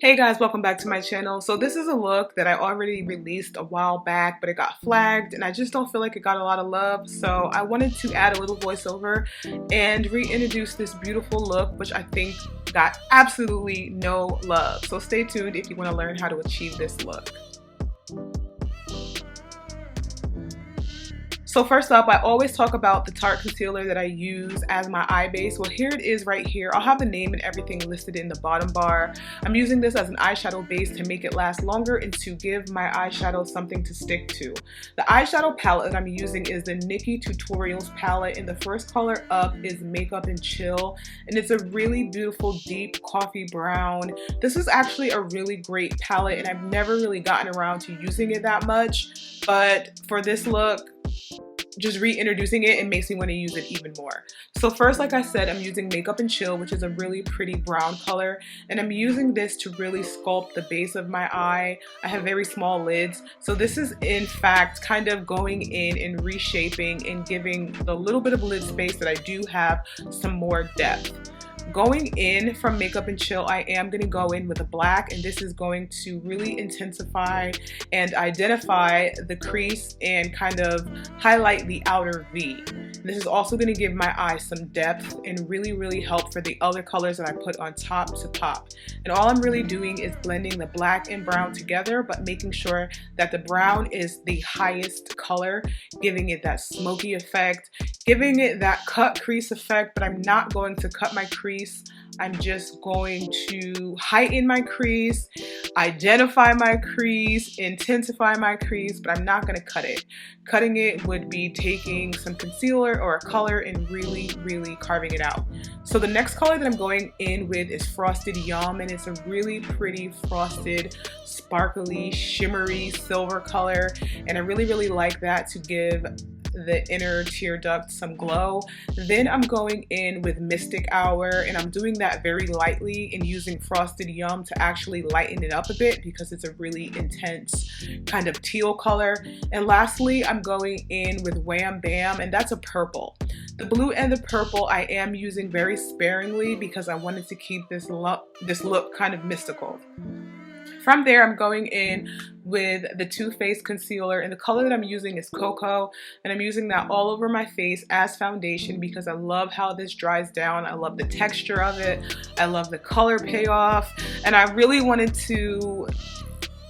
Hey guys, welcome back to my channel. So this is a look that I already released a while back, but it got flagged and I just don't feel like it got a lot of love. So I wanted to add a little voiceover and reintroduce this beautiful look, which I think got absolutely no love. So stay tuned if you want to learn how to achieve this look. So first up, I always talk about the Tarte concealer that I use as my eye base. Well, here it is right here. I'll have the name and everything listed in the bottom bar. I'm using this as an eyeshadow base to make it last longer and to give my eyeshadow something to stick to. The eyeshadow palette that I'm using is the NikkeTutorials palette, and the first color up is Makeup and Chill, and it's a really beautiful deep coffee brown. This is actually a really great palette, and I've never really gotten around to using it that much, but for this look, just reintroducing it makes me want to use it even more. So first, like I said, I'm using Makeup and Chill, which is a really pretty brown color, and I'm using this to really sculpt the base of my eye. I have very small lids, so this is in fact kind of going in and reshaping and giving the little bit of lid space that I do have some more depth. Going in from Makeup and Chill, I am going to go in with a black, and this is going to really intensify and identify the crease and kind of highlight the outer V. This is also going to give my eye some depth and really help for the other colors that I put on top to pop. And all I'm really doing is blending the black and brown together, but making sure that the brown is the highest color, giving it that smoky effect, giving it that cut crease effect, but I'm not going to cut my crease. I'm just going to heighten my crease, identify my crease, intensify my crease, but I'm not going to cut it. Cutting it would be taking some concealer or a color and really carving it out. So the next color that I'm going in with is Frosted Yum, and it's a really pretty frosted, sparkly, shimmery silver color, and I really like that to give the inner tear duct some glow. Then I'm going in with Mystic Hour, and I'm doing that very lightly and using Frosted Yum to actually lighten it up a bit because it's a really intense kind of teal color. And lastly, I'm going in with Wham Bam, and that's a purple. The blue and the purple I am using very sparingly because I wanted to keep this look kind of mystical. From there, I'm going in with the Too Faced concealer, and the color that I'm using is Cocoa, and I'm using that all over my face as foundation because I love how this dries down. I love the texture of it. I love the color payoff, and I really wanted to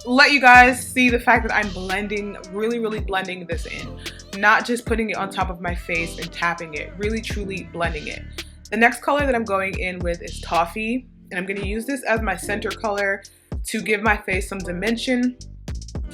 let you guys see the fact that I'm blending, really blending this in, not just putting it on top of my face and tapping it, really truly blending it. The next color that I'm going in with is Toffee, and I'm going to use this as my center color to give my face some dimension.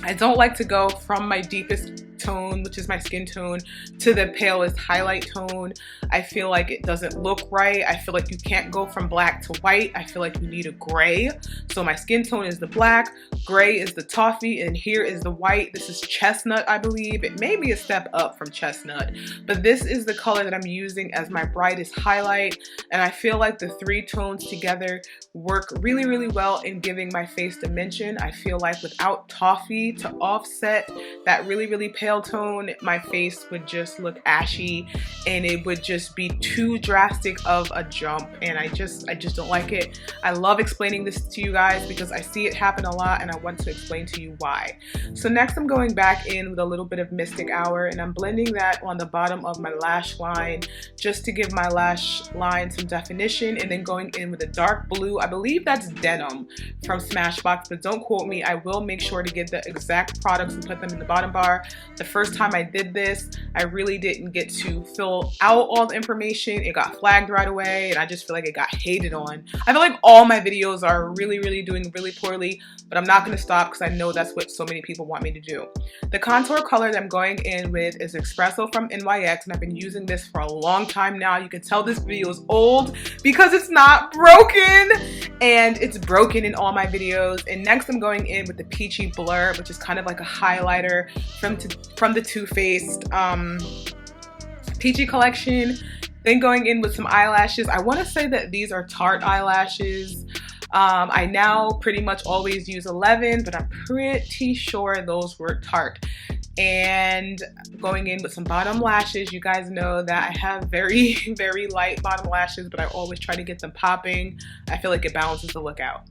I don't like to go from my deepest tone, which is my skin tone, to the palest highlight tone. I feel like it doesn't look right. I feel like you can't go from black to white. I feel like you need a gray. So my skin tone is the black, gray is the toffee, and here is the white. This is chestnut, I believe. It may be a step up from chestnut, but this is the color that I'm using as my brightest highlight, and I feel like the three tones together work really well in giving my face dimension. I feel like without toffee to offset that really pale tone, my face would just look ashy and it would just be too drastic of a jump, and I just don't like it. I love explaining this to you guys because I see it happen a lot and I want to explain to you why. So next I'm going back in with a little bit of Mystic Hour, and I'm blending that on the bottom of my lash line just to give my lash line some definition, and then going in with a dark blue. I believe that's Denim from Smashbox, but don't quote me. I will make sure to get the exact products and put them in the bottom bar. The first time I did this, I really didn't get to fill out all the information. It got flagged right away, and I just feel like it got hated on. I feel like all my videos are really doing really poorly, but I'm not going to stop because I know that's what so many people want me to do. The contour color that I'm going in with is Espresso from NYX, and I've been using this for a long time now. You can tell this video is old because it's not broken, and it's broken in all my videos. And next I'm going in with the Peachy Blur, which is kind of like a highlighter from the Too Faced Peachy collection. Then going in with some eyelashes. I want to say that these are Tarte eyelashes. I now pretty much always use 11, but I'm pretty sure those were Tarte. And going in with some bottom lashes. You guys know that I have very, very light bottom lashes, but I always try to get them popping. I feel like it balances the look out.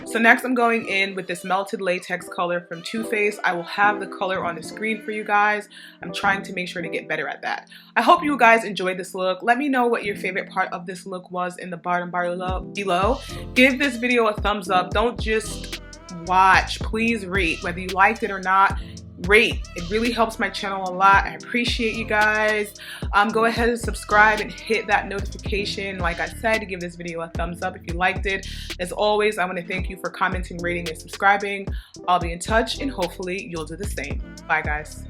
So next I'm going in with this melted latex color from Too Faced. I will have the color on the screen for you guys. I'm trying to make sure to get better at that. I hope you guys enjoyed this look. Let me know what your favorite part of this look was in the bottom bar below. Give this video a thumbs up. Don't just watch. Please rate. Whether you liked it or not, rate. It really helps my channel a lot. I appreciate you guys. Go ahead and subscribe and hit that notification, like I said, to give this video a thumbs up if you liked it. As always, I want to thank you for commenting, rating, and subscribing. I'll be in touch and hopefully you'll do the same. Bye guys.